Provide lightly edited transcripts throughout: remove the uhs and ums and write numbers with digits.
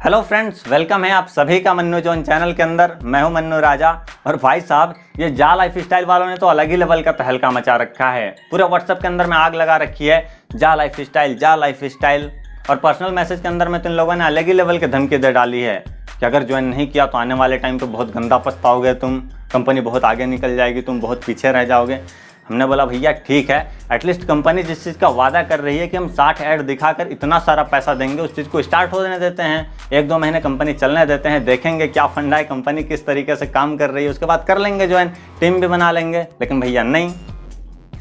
Hello friends, welcome है आप सभी का मन्नू जोन चैनल के अंदर। मैं हूं मन्नू राजा। और भाई साहब, ये जा लाइफ स्टाइल वालों ने तो अलग ही लेवल का तहलका मचा रखा है। पूरे व्हाट्सएप के अंदर में आग लगा रखी है, जा लाइफ स्टाइल, जा लाइफ स्टाइल। और पर्सनल मैसेज के अंदर में तो इन लोगों ने अलग ही लेवल की धमकी दे डाली है कि अगर ज्वाइन नहीं किया तो आने वाले टाइम पे बहुत गंदा पछताओगे तुम, कंपनी बहुत आगे निकल जाएगी, तुम बहुत पीछे रह जाओगे। हमने बोला भैया ठीक है, एटलीस्ट कंपनी जिस चीज़ का वादा कर रही है कि हम 60 ऐड दिखाकर इतना सारा पैसा देंगे, उस चीज़ को स्टार्ट होने देते हैं। 1-2 महीने कंपनी चलने देते हैं, देखेंगे क्या फंडा है, कंपनी किस तरीके से काम कर रही है, उसके बाद कर लेंगे ज्वाइन, टीम भी बना लेंगे। लेकिन भैया नहीं।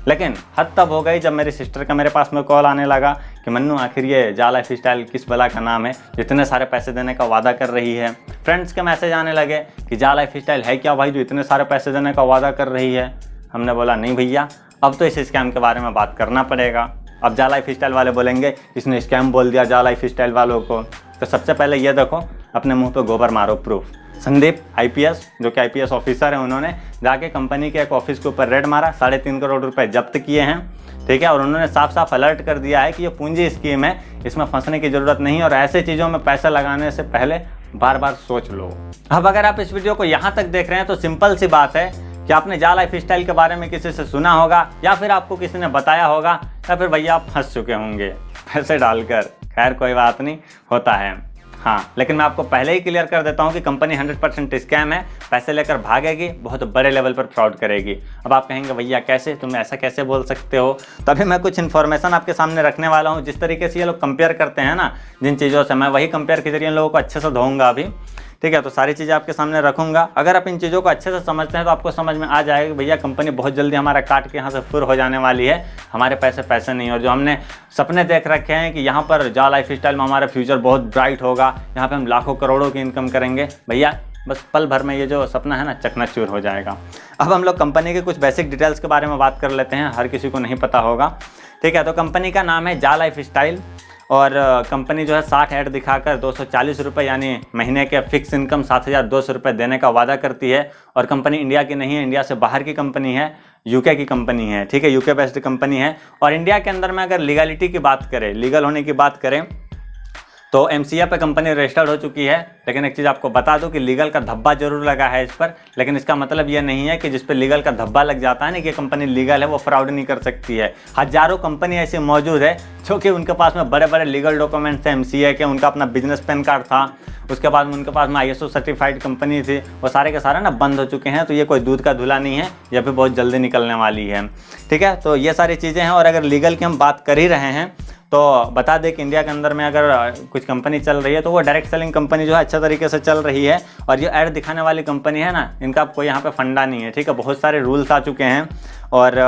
लेकिन हद तब हो गई जब मेरी सिस्टर का मेरे पास में कॉल आने लगा कि मन्नू आखिर ये जा लाइफ स्टाइल किस बला का नाम है, जितने सारे पैसे देने का वादा कर रही है। फ्रेंड्स के मैसेज आने लगे कि जा लाइफ स्टाइल है क्या भाई जो इतने सारे पैसे देने का वादा कर रही है। हमने बोला नहीं भैया, अब तो इस स्कैम के बारे में बात करना पड़ेगा। अब जा लाइफ स्टाइल वाले बोलेंगे इसने स्कैम बोल दिया जा लाइफ स्टाइल वालों को। तो सबसे पहले ये देखो, अपने मुंह पे गोबर मारो प्रूफ। संदीप आईपीएस, जो कि आईपीएस ऑफिसर हैं, उन्होंने जाके कंपनी के एक ऑफिस के ऊपर रेड मारा, 3.5 करोड़ रुपए जब्त किए हैं, ठीक है। और उन्होंने साफ साफ अलर्ट कर दिया है कि ये पूंजी स्कीम है, इसमें फंसने की जरूरत नहीं और ऐसे चीज़ों में पैसा लगाने से पहले बार बार सोच लो। अब अगर आप इस वीडियो को यहाँ तक देख रहे हैं तो सिंपल सी बात है कि आपने जा लाइफ स्टाइल के बारे में किसी से सुना होगा, या फिर आपको किसी ने बताया होगा, या फिर भैया आप फंस चुके होंगे पैसे डालकर। खैर कोई बात नहीं, होता है। हाँ, लेकिन मैं आपको पहले ही क्लियर कर देता हूँ कि कंपनी 100% स्कैम है, पैसे लेकर भागेगी, बहुत बड़े लेवल पर फ्रॉड करेगी। अब आप कहेंगे भैया कैसे, तुम ऐसा कैसे बोल सकते हो? तभी मैं कुछ इन्फॉर्मेशन आपके सामने रखने वाला हूँ। जिस तरीके से ये लोग कंपेयर करते हैं ना जिन चीज़ों से, मैं वही कंपेयर के जरिए इन लोगों को अच्छे से धोऊंगा अभी, ठीक है। तो सारी चीज़ें आपके सामने रखूंगा। अगर आप इन चीज़ों को अच्छे से समझते हैं तो आपको समझ में आ जाएगा कि भैया कंपनी बहुत जल्दी हमारा काट के यहाँ से फुर हो जाने वाली है, हमारे पैसे नहीं। और जो हमने सपने देख रखे हैं कि यहाँ पर जा लाइफ स्टाइल में हमारा फ्यूचर बहुत ब्राइट होगा, यहाँ पे हम लाखों करोड़ों की इनकम करेंगे, भैया बस पल भर में ये जो सपना है ना चकनाचूर हो जाएगा। अब हम लोग कंपनी के कुछ बेसिक डिटेल्स के बारे में बात कर लेते हैं, हर किसी को नहीं पता होगा, ठीक है। तो कंपनी का नाम है जा लाइफ स्टाइल और कंपनी जो है 60 ऐड दिखाकर 240 रुपये यानी महीने के फिक्स इनकम 7,200 रुपये देने का वादा करती है। और कंपनी इंडिया की नहीं है, इंडिया से बाहर की कंपनी है, यूके की कंपनी है, ठीक है, यूके बेस्ड कंपनी है। और इंडिया के अंदर में अगर लीगलिटी की बात करें, लीगल होने की बात करें, तो एमसीए पे कंपनी रजिस्टर्ड हो चुकी है। लेकिन एक चीज़ आपको बता दूं कि लीगल का धब्बा जरूर लगा है इस पर, लेकिन इसका मतलब ये नहीं है कि जिस पे लीगल का धब्बा लग जाता है ना कि कंपनी लीगल है, वो फ्रॉड नहीं कर सकती है। हजारों कंपनी ऐसी मौजूद है जो कि उनके पास में बड़े बड़े लीगल डॉक्यूमेंट्स हैं एमसीए के, उनका अपना बिजनेस पैन कार्ड था, उसके बाद में उनके पास में ISO सर्टिफाइड कंपनी थी, वो सारे के सारे ना बंद हो चुके हैं। तो ये कोई दूध का धुला नहीं है, ये भी बहुत जल्दी निकलने वाली है, ठीक है। तो ये सारी चीज़ें हैं। और अगर लीगल की हम बात कर ही रहे हैं तो बता दें कि इंडिया के अंदर में अगर कुछ कंपनी चल रही है तो वो डायरेक्ट सेलिंग कंपनी जो है अच्छे तरीके से चल रही है। और ये ऐड दिखाने वाली कंपनी है ना, इनका कोई यहाँ पे फंडा नहीं है, ठीक है। बहुत सारे रूल्स आ चुके हैं। और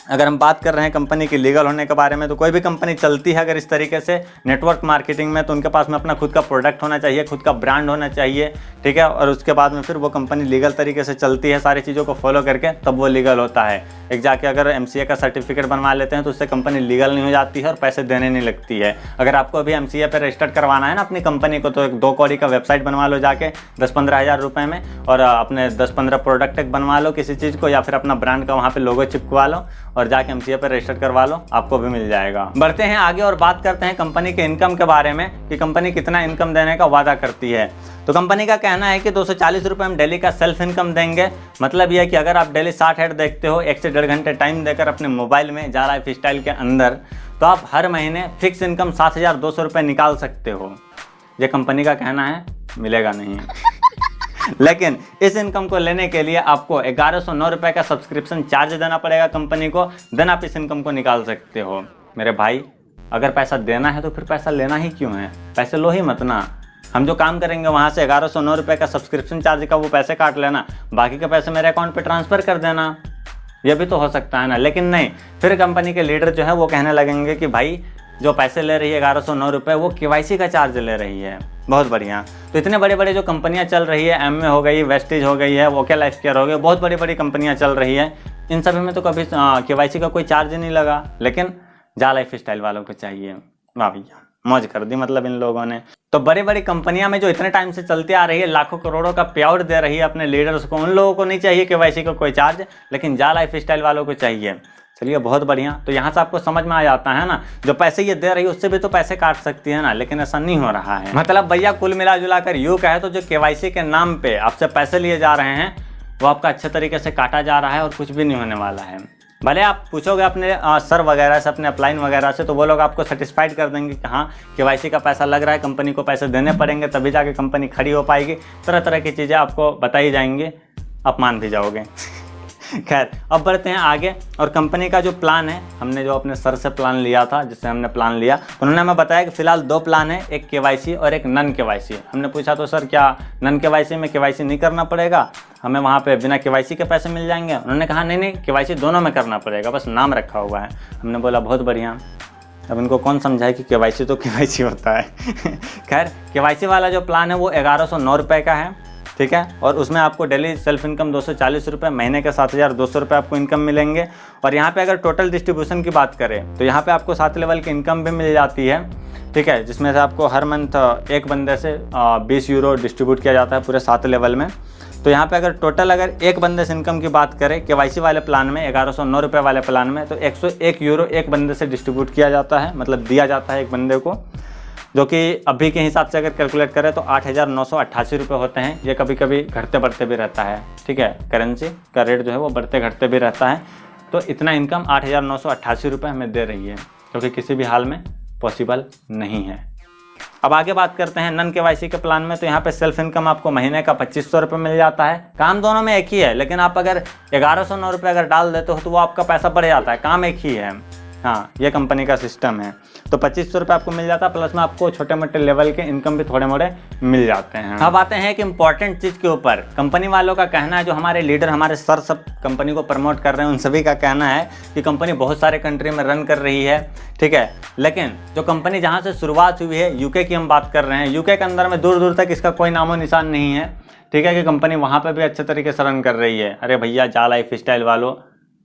अगर हम बात कर रहे हैं कंपनी की लीगल होने के बारे में, तो कोई भी कंपनी चलती है अगर इस तरीके से नेटवर्क मार्केटिंग में, तो उनके पास में अपना खुद का प्रोडक्ट होना चाहिए, खुद का ब्रांड होना चाहिए, ठीक है। और उसके बाद में फिर वो कंपनी लीगल तरीके से चलती है, सारी चीज़ों को फॉलो करके, तब वो लीगल होता है। एक जाके अगर एमसीए का सर्टिफिकेट बनवा लेते हैं तो उससे कंपनी लीगल नहीं हो जाती है और पैसे देने नहीं लगती है। अगर आपको अभी एमसीए पे रजिस्टर्ड करवाना है ना अपनी कंपनी को, तो एक 2 कौड़ी का वेबसाइट बनवा लो जाके 10-15 हज़ार रुपये में, और अपने 10-15 प्रोडक्ट एक बनवा लो किसी चीज़ को, या फिर अपना ब्रांड का वहाँ पे लोगो चिपकवा लो और जाके एमसीए पे रजिस्टर करवा लो, आपको भी मिल जाएगा। बढ़ते हैं आगे और बात करते हैं कंपनी के इनकम के बारे में कि कंपनी कितना इनकम देने का वादा करती है। तो कंपनी का कहना है कि 240 रुपये हम डेली का सेल्फ इनकम देंगे। मतलब यह है कि अगर आप डेली 60 ऐड देखते हो 1 से 1.5 घंटे टाइम देकर अपने मोबाइल में जा लाइफ स्टाइल के अंदर, तो आप हर महीने फिक्स इनकम 7,200 रुपये निकाल सकते हो। ये कंपनी का कहना है, मिलेगा नहीं लेकिन इस इनकम को लेने के लिए आपको 1,109 रुपये का सब्सक्रिप्शन चार्ज देना पड़ेगा कंपनी को, देन आप इस इनकम को निकाल सकते हो। मेरे भाई, अगर पैसा देना है तो फिर पैसा लेना ही क्यों है? पैसे लो ही मत ना। हम जो काम करेंगे वहाँ से 1,109 रुपये का सब्सक्रिप्शन चार्ज का वो पैसे काट लेना, बाकी के पैसे मेरे अकाउंट पे ट्रांसफ़र कर देना, ये भी तो हो सकता है ना। लेकिन नहीं, फिर कंपनी के लीडर जो है वो कहने लगेंगे कि भाई जो पैसे ले रही है 1,109 रुपये, वो KYC का चार्ज ले रही है। बहुत बढ़िया। तो इतने बड़े बड़े जो कंपनियां चल रही है, एमवे हो गई, वेस्टेज हो गई है, ओके लाइफ केयर हो गई, बहुत बड़ी बड़ी कंपनियां चल रही है, इन सभी में तो कभी KYC का कोई चार्ज नहीं लगा, लेकिन जा लाइफ स्टाइल वालों को चाहिए। वाह भैया, मौज कर दी मतलब इन लोगों ने। तो बड़ी बड़ी कंपनियां में जो इतने टाइम से चलती आ रही है, लाखों करोड़ों का पे आउट दे रही है अपने लीडर्स को, उन लोगों को नहीं चाहिए KYC का कोई चार्ज, लेकिन जा लाइफ स्टाइल वालों को चाहिए। चलिए बहुत बढ़िया। तो यहाँ से आपको समझ में आ जाता है ना, जो पैसे ये दे रही है उससे भी तो पैसे काट सकती है ना, लेकिन ऐसा नहीं हो रहा है। मतलब भैया कुल मिला जुला कर यूँ कहे तो जो KYC के नाम पे आपसे पैसे लिए जा रहे हैं वो आपका अच्छे तरीके से काटा जा रहा है और कुछ भी नहीं होने वाला है। भले आप पूछोगे अपने सर वगैरह से, अपने अपलाइन वगैरह से, तो वो लोग आपको सेटिस्फाइड कर देंगे कि हाँ KYC का पैसा लग रहा है, कंपनी को पैसे देने पड़ेंगे तभी जाके कंपनी खड़ी हो पाएगी। तरह तरह की चीज़ें आपको बताई जाएंगी, आप मान भी जाओगे। खैर अब बढ़ते हैं आगे। और कंपनी का जो प्लान है, हमने जो अपने सर से प्लान लिया था, जिससे हमने प्लान लिया, उन्होंने हमें बताया कि फिलहाल 2 प्लान है, एक KYC और एक नन KYC। हमने पूछा तो सर क्या नन KYC में KYC नहीं करना पड़ेगा, हमें वहाँ पे बिना KYC के पैसे मिल जाएंगे? उन्होंने कहा नहीं KYC दोनों में करना पड़ेगा, बस नाम रखा हुआ है। हमने बोला बहुत बढ़िया। अब इनको कौन समझाए कि KYC तो KYC होता है। खैर KYC वाला जो प्लान है वो 1109 रुपये का है, ठीक है। और उसमें आपको डेली सेल्फ इनकम 240 रुपये, महीने के 7200 रुपये आपको इनकम मिलेंगे। और यहाँ पे अगर टोटल डिस्ट्रीब्यूशन की बात करें तो यहाँ पे आपको 7 लेवल की इनकम भी मिल जाती है, ठीक है, जिसमें से आपको हर मंथ एक बंदे से 20 यूरो डिस्ट्रीब्यूट किया जाता है पूरे 7 लेवल में। तो यहाँ पे अगर टोटल अगर एक बंदे से इनकम की बात करें KYC वाले प्लान में, 1109 रुपये वाले प्लान में, तो 101 यूरो एक बंदे से डिस्ट्रीब्यूट किया जाता है, मतलब दिया जाता है एक बंदे को, जो कि अभी के हिसाब से अगर कैलकुलेट करें तो 8,988 रुपये होते हैं। ये कभी कभी घटते बढ़ते भी रहता है, ठीक है, करेंसी का रेट जो है वो बढ़ते घटते भी रहता है। तो इतना इनकम 8,988 रुपये हमें दे रही है, जो कि किसी भी हाल में पॉसिबल नहीं है। अब आगे बात करते हैं नन KYC के प्लान में। तो यहाँ पे सेल्फ इनकम आपको महीने का 2500 रुपये मिल जाता है। काम दोनों में एक ही है, लेकिन आप अगर 1109 रुपये अगर डाल देते हो तो वो आपका पैसा बढ़ जाता है, काम एक ही है। हाँ, ये कंपनी का सिस्टम है। तो 2500 रुपये आपको मिल जाता है, प्लस में आपको छोटे मोटे लेवल के इनकम भी थोड़े मोटे मिल जाते हैं। अब आते हैं एक इंपॉर्टेंट चीज़ के ऊपर। कंपनी वालों का कहना है, जो हमारे लीडर, हमारे सर सब कंपनी को प्रमोट कर रहे हैं, उन सभी का कहना है कि कंपनी बहुत सारे कंट्री में रन कर रही है, ठीक है, लेकिन जो कंपनी जहाँ से शुरुआत हुई है UK की हम बात कर रहे हैं, UK के अंदर में दूर दूर तक इसका कोई नामो निशान नहीं है, ठीक है, कि कंपनी वहाँ पर भी अच्छे तरीके से रन कर रही है। अरे भैया जा लाइफ स्टाइल वालों,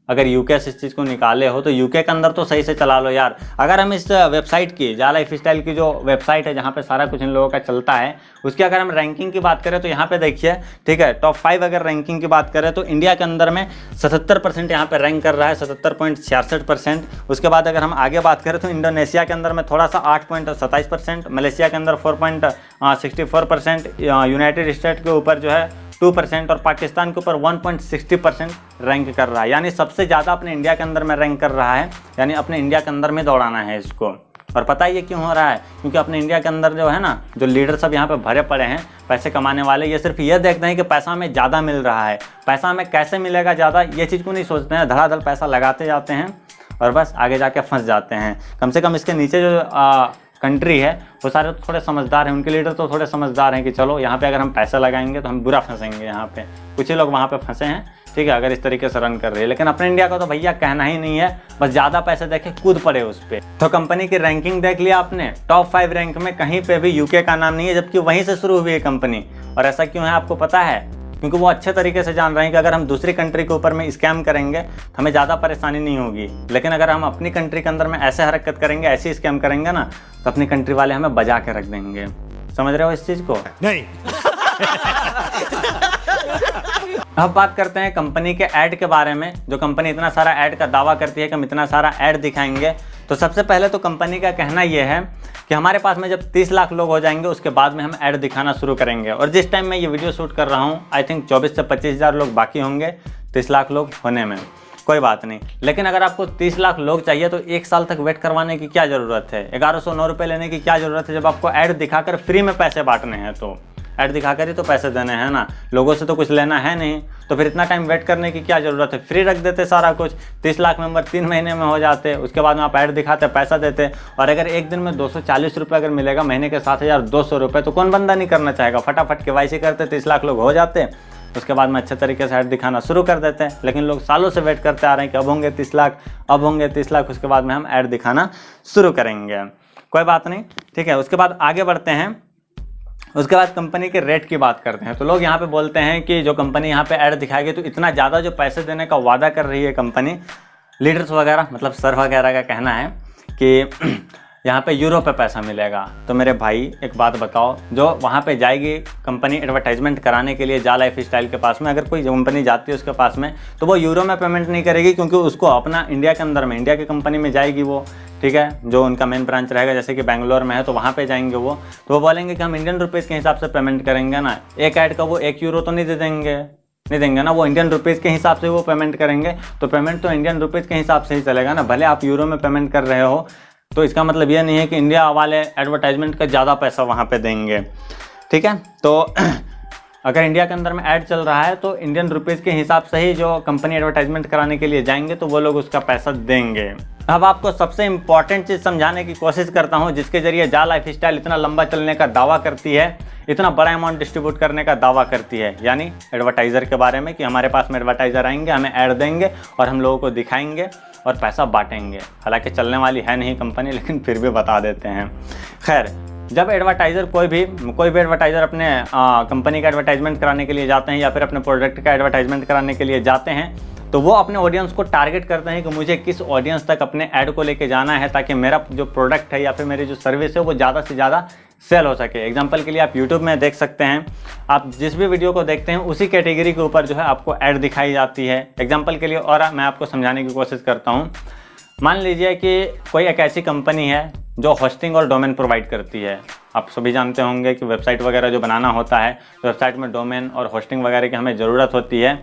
अगर UK से इस चीज़ को निकाले हो तो UK के अंदर तो सही से चला लो यार। अगर हम इस वेबसाइट की, जा लाइफ स्टाइल की जो वेबसाइट है जहाँ पे सारा कुछ इन लोगों का चलता है, उसकी अगर हम रैंकिंग की बात करें तो यहाँ पे देखिए, ठीक है, टॉप 5 अगर रैंकिंग की बात करें तो इंडिया के अंदर में 77% यहाँ पे रैंक कर रहा है, 77.66%। उसके बाद अगर हम आगे बात करें तो इंडोनेशिया के अंदर में थोड़ा सा 8.27%, मलेशिया के अंदर 4.64%, यूनाइटेड स्टेट के ऊपर जो है 2% और पाकिस्तान के ऊपर 1.60% रैंक कर रहा है। यानी सबसे ज़्यादा अपने इंडिया के अंदर में रैंक कर रहा है, यानी अपने इंडिया के अंदर में दौड़ाना है इसको। और पता ही ये क्यों हो रहा है, क्योंकि अपने इंडिया के अंदर जो है ना, जो लीडर सब यहाँ पे भरे पड़े हैं पैसे कमाने वाले, ये सिर्फ ये देखते हैं कि पैसा हमें ज़्यादा मिल रहा है, पैसा हमें कैसे मिलेगा ज़्यादा, ये चीज़ को नहीं सोचते हैं। धड़ाधड़ पैसा लगाते जाते हैं और बस आगे जाके फंस जाते हैं। कम से कम इसके नीचे जो कंट्री है वो सारे तो थोड़े समझदार हैं, उनके लीडर तो थोड़े समझदार हैं कि चलो यहाँ पे अगर हम पैसा लगाएंगे तो हम बुरा फंसेंगे। यहाँ पे कुछ ही लोग वहाँ पे फंसे हैं, ठीक है, अगर इस तरीके से रन कर रही है। लेकिन अपने इंडिया का तो भैया कहना ही नहीं है, बस ज़्यादा पैसे देखे कूद पड़े उस पर। तो कंपनी की रैंकिंग देख लिया आपने, टॉप 5 रैंक में कहीं पर भी UK का नाम नहीं है, जबकि वहीं से शुरू हुई है कंपनी। और ऐसा क्यों है आपको पता है? क्योंकि वो अच्छे तरीके से जान रहे हैं कि अगर हम दूसरी कंट्री के ऊपर में स्कैम करेंगे तो हमें ज़्यादा परेशानी नहीं होगी, लेकिन अगर हम अपनी कंट्री के अंदर में ऐसे हरकत करेंगे, ऐसी स्कैम करेंगे ना, तो अपनी कंट्री वाले हमें बजा के रख देंगे। समझ रहे हो इस चीज़ को? नहीं। अब बात करते हैं कंपनी के ऐड के बारे में। जो कंपनी इतना सारा ऐड का दावा करती है कि हम इतना सारा ऐड दिखाएंगे, तो सबसे पहले तो कंपनी का कहना यह है कि हमारे पास में जब 30 लाख लोग हो जाएंगे उसके बाद में हम ऐड दिखाना शुरू करेंगे। और जिस टाइम मैं ये वीडियो शूट कर रहा हूँ, आई थिंक 24 से 25 हज़ार लोग बाकी होंगे 30 लाख लोग होने में। कोई बात नहीं, लेकिन अगर आपको 30 लाख लोग चाहिए तो 1 साल तक वेट करवाने की क्या ज़रूरत है? 1109 रुपये लेने की क्या ज़रूरत है, जब आपको ऐड दिखाकर फ्री में पैसे बांटने हैं? तो ऐड दिखाकर ही तो पैसे देने हैं ना, लोगों से तो कुछ लेना है नहीं, तो फिर इतना टाइम वेट करने की क्या ज़रूरत है? फ्री रख देते सारा कुछ, 30 लाख मेंबर 3 महीने में हो जाते, उसके बाद में आप ऐड दिखाते, पैसा देते। और अगर एक दिन में 240 रुपये अगर मिलेगा, महीने के 7200 रुपये, तो कौन बंदा नहीं करना चाहेगा? फटाफट KYC करते, 30 लाख लोग हो जाते, उसके बाद में अच्छे तरीके से ऐड दिखाना शुरू कर देते हैं। लेकिन लोग सालों से वेट करते आ रहे हैं कि अब होंगे 30 लाख, अब होंगे 30 लाख, उसके बाद में हम ऐड दिखाना शुरू करेंगे। कोई बात नहीं, ठीक है। उसके बाद आगे बढ़ते हैं, उसके बाद कंपनी के रेट की बात करते हैं। तो लोग यहाँ पे बोलते हैं कि जो कंपनी यहाँ पे ऐड दिखाएगी तो इतना ज़्यादा जो पैसे देने का वादा कर रही है कंपनी, लीडर्स वगैरह मतलब सर वगैरह का कहना है कि यहाँ पे यूरो पे पैसा मिलेगा। तो मेरे भाई एक बात बताओ, जो वहाँ पे जाएगी कंपनी एडवर्टाइजमेंट कराने के लिए जा लाइफ स्टाइल के पास में, अगर कोई कंपनी जाती है उसके पास में, तो वो यूरो में पेमेंट नहीं करेगी, क्योंकि उसको अपना इंडिया के अंदर में, इंडिया की कंपनी में जाएगी वो, ठीक है, जो उनका मेन ब्रांच रहेगा, जैसे कि बैंगलोर में है तो वहाँ पे जाएंगे वो, तो वो बोलेंगे कि हम इंडियन रुपीज़ के हिसाब से पेमेंट करेंगे ना, एक ऐड का वो 1 यूरो तो नहीं देंगे ना, वो इंडियन रुपीज़ के हिसाब से वो पेमेंट करेंगे। तो पेमेंट तो इंडियन रुपीज़ के हिसाब से ही चलेगा ना, भले आप यूरो में पेमेंट कर रहे हो, तो इसका मतलब ये नहीं है कि इंडिया वाले एडवर्टाइजमेंट का ज़्यादा पैसा वहाँ पे देंगे, ठीक है। तो अगर इंडिया के अंदर में ऐड चल रहा है तो इंडियन रुपीज़ के हिसाब से ही जो कंपनी एडवर्टाइजमेंट कराने के लिए जाएंगे तो वो लोग उसका पैसा देंगे। अब आपको सबसे इम्पॉर्टेंट चीज़ समझाने की कोशिश करता हूँ, जिसके जरिए जा लाइफ स्टाइल इतना लंबा चलने का दावा करती है, इतना बड़ा अमाउंट डिस्ट्रीब्यूट करने का दावा करती है, यानी एडवर्टाइज़र के बारे में, कि हमारे पास में एडवर्टाइज़र आएंगे, हमें ऐड देंगे और हम लोगों को दिखाएंगे और पैसा बांटेंगे। हालांकि चलने वाली है नहीं कंपनी, लेकिन फिर भी बता देते हैं। खैर, जब एडवर्टाइज़र कोई भी एडवर्टाइज़र अपने कंपनी का एडवर्टाइजमेंट कराने के लिए जाते हैं या फिर अपने प्रोडक्ट का एडवर्टाइजमेंट कराने के लिए जाते हैं, तो वो अपने ऑडियंस को टारगेट करते हैं कि मुझे किस ऑडियंस तक अपने ऐड को लेके जाना है, ताकि मेरा जो प्रोडक्ट है या फिर मेरी जो सर्विस है वो ज़्यादा से ज़्यादा सेल हो सके। एग्जांपल के लिए आप यूट्यूब में देख सकते हैं, आप जिस भी वीडियो को देखते हैं उसी कैटेगरी के ऊपर जो है आपको ऐड दिखाई जाती है। एग्जांपल के लिए और मैं आपको समझाने की कोशिश करता हूँ। मान लीजिए कि कोई एक ऐसी कंपनी है जो होस्टिंग और डोमेन प्रोवाइड करती है। आप सभी जानते होंगे कि वेबसाइट वगैरह जो बनाना होता है, वेबसाइट में डोमेन और होस्टिंग वगैरह की हमें ज़रूरत होती है।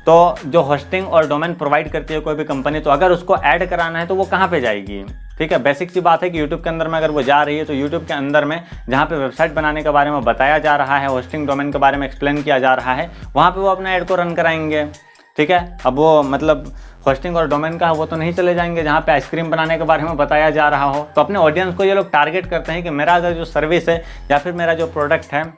तो जो होस्टिंग और डोमेन प्रोवाइड करती है कोई भी कंपनी, तो अगर उसको ऐड कराना है तो वो कहाँ पे जाएगी? ठीक है, बेसिक सी बात है कि यूट्यूब के अंदर में अगर वो जा रही है तो यूट्यूब के अंदर में जहाँ पे वेबसाइट बनाने के बारे में बताया जा रहा है, होस्टिंग डोमेन के बारे में एक्सप्लेन किया जा रहा है, वहाँ पे वो अपना ऐड को रन कराएंगे। ठीक है, अब वो मतलब होस्टिंग और डोमेन का वो तो नहीं चले जाएंगे जहाँ पे आइसक्रीम बनाने के बारे में बताया जा रहा हो। तो अपने ऑडियंस को ये लोग टारगेट करते हैं कि मेरा अगर जो सर्विस है या फिर मेरा जो प्रोडक्ट है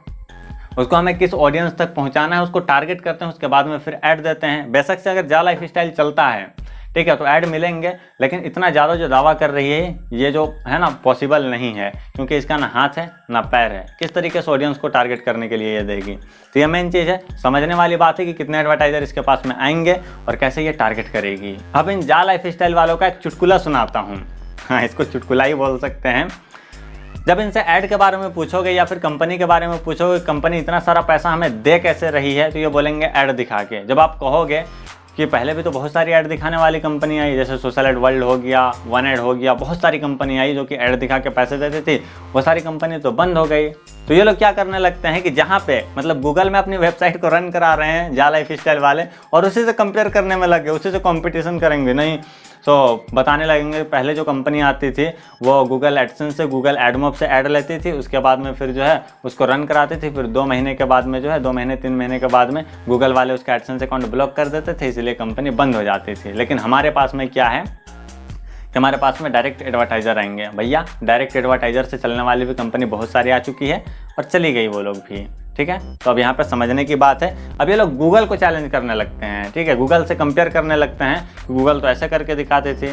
उसको हमें किस ऑडियंस तक पहुंचाना है, उसको टारगेट करते हैं, उसके बाद में फिर ऐड देते हैं। बेशक से अगर जा लाइफ स्टाइल चलता है, ठीक है, तो ऐड मिलेंगे, लेकिन इतना ज़्यादा जो दावा कर रही है ये जो है ना पॉसिबल नहीं है, क्योंकि इसका ना हाथ है ना पैर है। किस तरीके से ऑडियंस को टारगेट करने के लिए ये देगी? तो ये मेन चीज़ है, समझने वाली बात है कि कितने एडवर्टाइजर इसके पास में आएंगे और कैसे ये टारगेट करेगी। अब इन जा लाइफ स्टाइल वालों का एक चुटकुला सुनाता हूँ। हाँ, इसको चुटकुला ही बोल सकते हैं। जब इनसे ऐड के बारे में पूछोगे या फिर कंपनी के बारे में पूछोगे, कंपनी इतना सारा पैसा हमें दे कैसे रही है, तो ये बोलेंगे ऐड दिखा के। जब आप कहोगे कि पहले भी तो बहुत सारी ऐड दिखाने वाली कंपनी आई, जैसे सोशल एड वर्ल्ड हो गया, वन एड हो गया, बहुत सारी कंपनी आई जो कि ऐड दिखा के पैसे देती थी, वो सारी कंपनी तो बंद हो गई। तो ये लोग क्या करने लगते हैं कि जहाँ पे मतलब गूगल में अपनी वेबसाइट को रन करा रहे हैं जा लाइफ स्टाइल वाले, और उसी से कंपेयर करने में लगे, उसी से कंपटीशन करेंगे। नहीं तो बताने लगेंगे पहले जो कंपनी आती थी वो गूगल एडसेंस से, गूगल एडमोब से ऐड लेती थी, उसके बाद में फिर जो है उसको रन कराती थी, फिर 2 महीने के बाद में जो है 2 महीने 3 महीने के बाद में गूगल वाले उसका एडसेंस अकाउंट ब्लॉक कर देते थे, इसलिए कंपनी बंद हो जाती थी। लेकिन हमारे पास में क्या है कि हमारे पास में डायरेक्ट एडवर्टाइज़र आएंगे। भैया डायरेक्ट एडवर्टाइज़र से चलने वाली भी कंपनी बहुत सारी आ चुकी है और चली गई वो लोग भी। ठीक है, तो अब यहाँ पर समझने की बात है, अब ये लोग गूगल को चैलेंज करने लगते हैं। ठीक है, गूगल से कंपेयर करने लगते हैं, गूगल तो ऐसे करके दिखाते थे।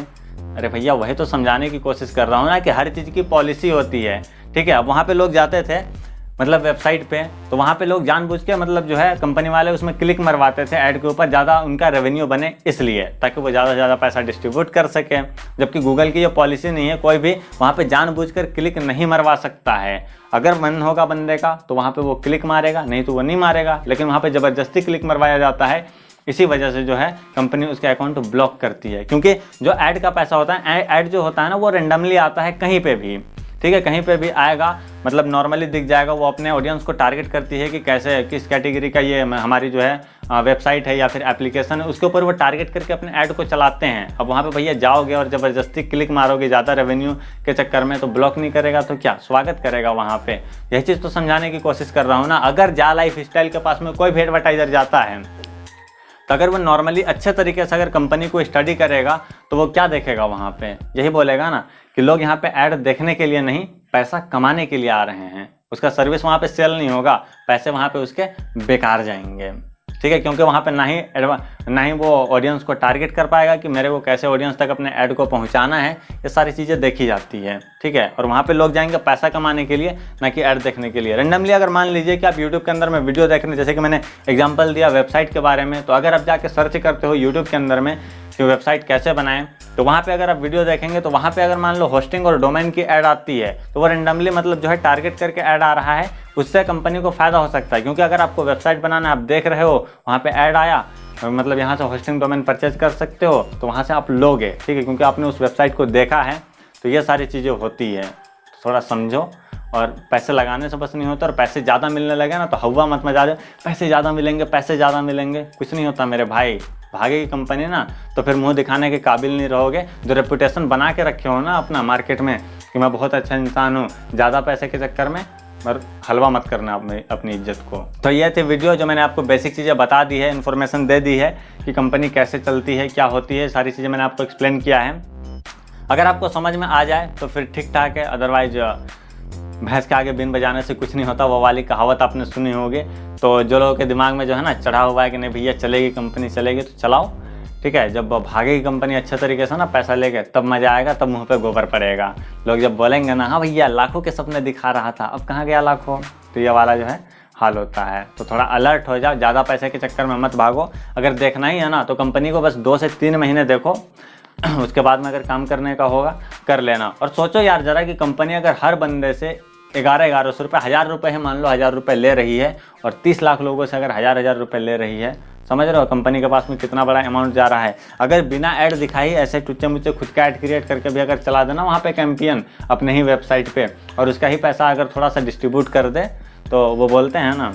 अरे भैया वही तो समझाने की कोशिश कर रहा हूँ ना कि हर चीज़ की पॉलिसी होती है। ठीक है, अब वहाँ पे लोग जाते थे मतलब वेबसाइट पे, तो वहाँ पे लोग जानबूझ के मतलब जो है कंपनी वाले उसमें क्लिक मरवाते थे ऐड के ऊपर, ज़्यादा उनका रेवेन्यू बने इसलिए, ताकि वो ज़्यादा से ज़्यादा पैसा डिस्ट्रीब्यूट कर सके। जबकि गूगल की ये पॉलिसी नहीं है, कोई भी वहाँ पे जानबूझकर क्लिक नहीं मरवा सकता है। अगर मन होगा बंदे का तो वहाँ पे वो क्लिक मारेगा, नहीं तो वो नहीं मारेगा। लेकिन वहाँ पे ज़बरदस्ती क्लिक मरवाया जाता है, इसी वजह से जो है कंपनी उसके अकाउंट ब्लॉक करती है। क्योंकि जो ऐड का पैसा होता है, ऐड जो होता है ना वो रेंडमली आता है कहीं पे भी। ठीक है, कहीं पे भी आएगा, मतलब नॉर्मली दिख जाएगा। वो अपने ऑडियंस को टारगेट करती है कि कैसे किस कैटेगरी का ये हमारी जो है वेबसाइट है या फिर एप्लीकेशन है, उसके ऊपर वो टारगेट करके अपने ऐड को चलाते हैं। अब वहाँ पे भैया जाओगे और ज़बरदस्ती क्लिक मारोगे ज़्यादा रेवेन्यू के चक्कर में, तो ब्लॉक नहीं करेगा तो क्या स्वागत करेगा वहाँ पे। यही चीज़ तो समझाने की कोशिश कर रहा हूँ ना। अगर जा लाइफ स्टाइल के पास में कोई भी एडवर्टाइज़र जाता है तो अगर वो नॉर्मली अच्छे तरीके से अगर कंपनी को स्टडी करेगा तो वो क्या देखेगा वहाँ पे, यही बोलेगा ना कि लोग यहाँ पे ऐड देखने के लिए नहीं, पैसा कमाने के लिए आ रहे हैं। उसका सर्विस वहाँ पे सेल नहीं होगा, पैसे वहाँ पे उसके बेकार जाएंगे। ठीक है, क्योंकि वहाँ पे ना ही वो ऑडियंस को टारगेट कर पाएगा कि मेरे को कैसे ऑडियंस तक अपने ऐड को पहुँचाना है, ये सारी चीज़ें देखी जाती है। ठीक है, और वहाँ पे लोग जाएंगे पैसा कमाने के लिए, ना कि ऐड देखने के लिए। रैंडमली अगर मान लीजिए कि आप यूट्यूब के अंदर में वीडियो देख रहे हैं, जैसे कि मैंने एग्जांपल दिया वेबसाइट के बारे में, तो अगर आप जाके सर्च करते हो यूट्यूब के अंदर में कि वेबसाइट कैसे बनाएं, तो वहाँ पे अगर आप वीडियो देखेंगे तो वहाँ पे अगर मान लो होस्टिंग और डोमेन की ऐड आती है, तो वो रैंडमली मतलब जो है टारगेट करके ऐड आ रहा है, उससे कंपनी को फायदा हो सकता है। क्योंकि अगर आपको वेबसाइट बनाना आप देख रहे हो, वहाँ पे ऐड आया, मतलब यहाँ से होस्टिंग डोमेन परचेज कर सकते हो, तो वहाँ से आप लोगे। ठीक है, क्योंकि आपने उस वेबसाइट को देखा है। तो ये सारी चीज़ें होती है, थोड़ा समझो। और पैसे लगाने से बस नहीं होता, और पैसे ज़्यादा मिलने लगे ना तो हवा मत मचा दो, पैसे ज़्यादा मिलेंगे, पैसे ज़्यादा मिलेंगे, कुछ नहीं होता मेरे भाई। भागेगी कंपनी ना तो फिर मुंह दिखाने के काबिल नहीं रहोगे। जो रेपुटेशन बना के रखे हो ना अपना मार्केट में कि मैं बहुत अच्छा इंसान हूँ, ज़्यादा पैसे के चक्कर में और हलवा मत करना अपनी इज्जत को। तो ये थी वीडियो जो मैंने आपको बेसिक चीज़ें बता दी है, इन्फॉर्मेशन दे दी है कि कंपनी कैसे चलती है, क्या होती है, सारी चीज़ें मैंने आपको एक्सप्लेन किया है। अगर आपको समझ में आ जाए तो फिर ठीक ठाक है, अदरवाइज भैंस के आगे बीन बजाने से कुछ नहीं होता, वो वाली कहावत आपने सुनी होगी। तो जो लोगों के दिमाग में जो है ना चढ़ा हुआ है कि नहीं भैया चलेगी कंपनी चलेगी, तो चलाओ। ठीक है, जब भागेगी कंपनी अच्छे तरीके से ना पैसा लेके, तब मज़ा आएगा, तब मुंह पे गोबर पड़ेगा। लोग जब बोलेंगे ना हाँ भैया लाखों के सपने दिखा रहा था, अब कहाँ गया लाखों, तो ये वाला जो है हाल होता है। तो थोड़ा अलर्ट हो जाओ, ज़्यादा पैसे के चक्कर में मत भागो। अगर देखना ही है ना तो कंपनी को बस 2 से 3 महीने देखो, उसके बाद में अगर काम करने का होगा कर लेना। और सोचो यार ज़रा कि कंपनी अगर हर बंदे से 1100 रुपये, 1000 रुपये है, मान लो 1000 रुपये ले रही है, और 30 लाख लोगों से अगर 1000 रुपये ले रही है, समझ रहे हो कंपनी के पास में कितना बड़ा अमाउंट जा रहा है। अगर बिना ऐड दिखाई ऐसे टुच्चे मुच्चे खुद का ऐड क्रिएट करके भी अगर चला देना वहाँ पे कैंपियन अपने ही वेबसाइट पे, और उसका ही पैसा अगर थोड़ा सा डिस्ट्रीब्यूट कर दे, तो वो बोलते हैं ना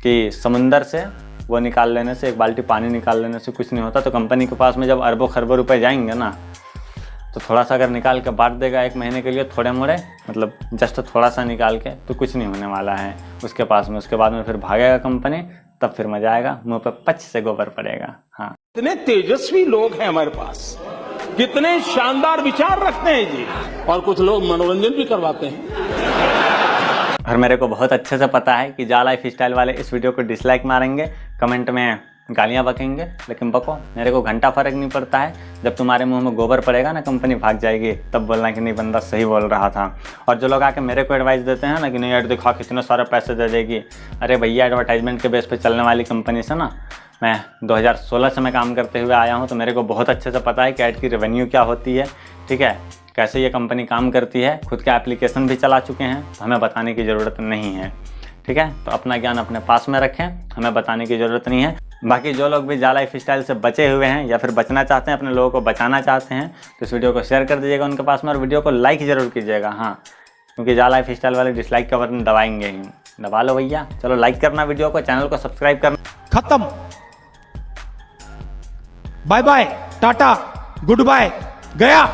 कि समुंदर से वो निकाल लेने से, एक बाल्टी पानी निकाल लेने से कुछ नहीं होता। तो कंपनी के पास में जब अरबों खरबों रुपए जाएंगे ना, तो थोड़ा सा अगर निकाल के बांट देगा 1 महीने के लिए, थोड़े मोड़े मतलब जस्ट थोड़ा सा निकाल के, तो कुछ नहीं होने वाला है उसके पास में। उसके बाद में फिर भागेगा कंपनी, तब फिर मजा आएगा, मुंह पे पच से गोबर पड़ेगा। हाँ, कितने तेजस्वी लोग हैं हमारे पास, कितने शानदार विचार रखते हैं जी, और कुछ लोग मनोरंजन भी करवाते हैं। और मेरे को बहुत अच्छे से पता है कि जा लाइफ स्टाइल वाले इस वीडियो को डिसलाइक मारेंगे, कमेंट में गालियां बकेंगे, लेकिन बको, मेरे को घंटा फर्क नहीं पड़ता है। जब तुम्हारे मुंह में गोबर पड़ेगा ना, कंपनी भाग जाएगी, तब बोलना कि नहीं बंदा सही बोल रहा था। और जो लोग आके मेरे को एडवाइस देते हैं ना कि नहीं ऐड दिखा कितने सारे पैसे दे देगी, अरे भैया एडवर्टाइजमेंट के बेस पे चलने वाली कंपनी से ना मैं 2016 से मैं काम करते हुए आया हूँ, तो मेरे को बहुत अच्छे से पता है कि ऐड की रेवेन्यू क्या होती है। ठीक है, कैसे ये कंपनी काम करती है, खुद का एप्लीकेशन भी चला चुके हैं, तो हमें बताने की ज़रूरत नहीं है। ठीक है, तो अपना ज्ञान अपने पास में रखें, हमें बताने की ज़रूरत नहीं है। बाकी जो लोग भी जा लाइफ स्टाइल से बचे हुए हैं या फिर बचना चाहते हैं, अपने लोगों को बचाना चाहते हैं, तो इस वीडियो को शेयर कर दीजिएगा उनके पास में, और वीडियो को लाइक ज़रूर कीजिएगा। हाँ, क्योंकि जा लाइफ स्टाइल वाले डिसलाइक का बटन दबाएंगे ही, दबा लो भैया। चलो लाइक करना वीडियो को, चैनल को सब्सक्राइब करना। खत्म, bye bye, tata, good bye, गया।